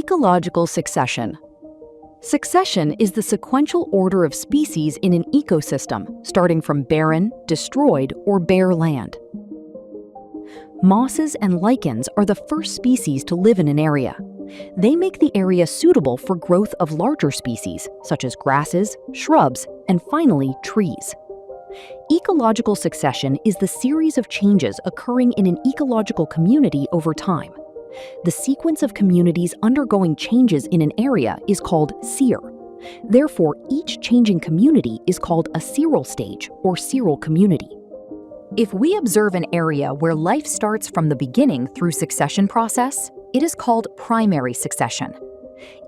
Ecological succession. Succession is the sequential order of species in an ecosystem, starting from barren, destroyed, or bare land. Mosses and lichens are the first species to live in an area. They make the area suitable for growth of larger species, such as grasses, shrubs, and finally, trees. Ecological succession is the series of changes occurring in an ecological community over time. The sequence of communities undergoing changes in an area is called Sere. Therefore, each changing community is called a Seral stage or Seral community. If we observe an area where life starts from the beginning through succession process, it is called primary succession.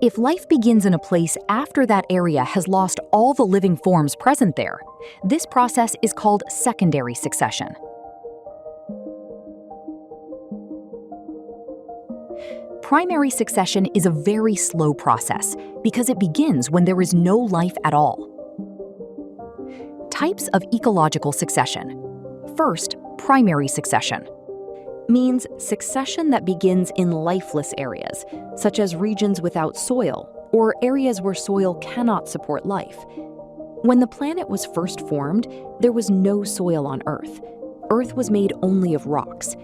If life begins in a place after that area has lost all the living forms present there, this process is called secondary succession. Primary succession is a very slow process because it begins when there is no life at all. Types of ecological succession. First, primary succession means succession that begins in lifeless areas, such as regions without soil or areas where soil cannot support life. When the planet was first formed, there was no soil on Earth. Earth was made only of rocks.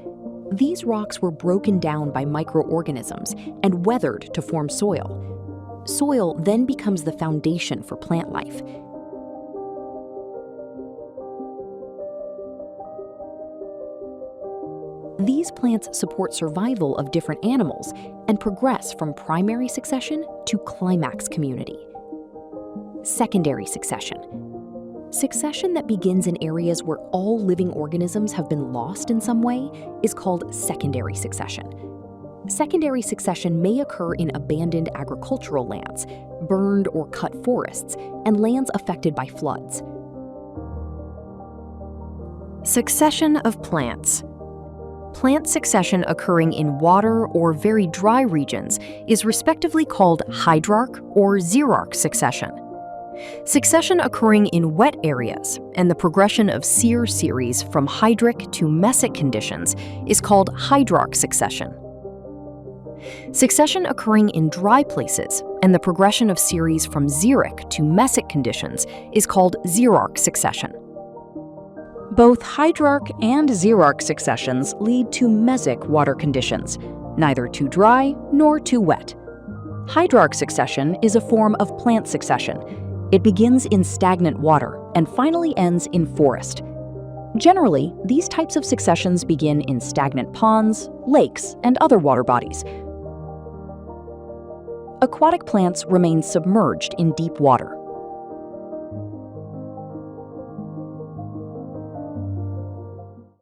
These rocks were broken down by microorganisms and weathered to form soil. Soil then becomes the foundation for plant life. These plants support survival of different animals and progress from primary succession to climax community. Secondary succession. Succession that begins in areas where all living organisms have been lost in some way is called secondary succession. Secondary succession may occur in abandoned agricultural lands, burned or cut forests, and lands affected by floods. Succession of plants. Plant succession occurring in water or very dry regions is respectively called Hydrarch or Xerarch succession. Succession occurring in wet areas and the progression of Sere series from Hydric to Mesic conditions is called Hydrarch succession. Succession occurring in dry places and the progression of series from Xeric to Mesic conditions is called Xerarch succession. Both Hydrarch and Xerarch successions lead to Mesic water conditions, neither too dry nor too wet. Hydrarch succession is a form of plant succession. It begins in stagnant water and finally ends in forest. Generally, these types of successions begin in stagnant ponds, lakes, and other water bodies. Aquatic plants remain submerged in deep water.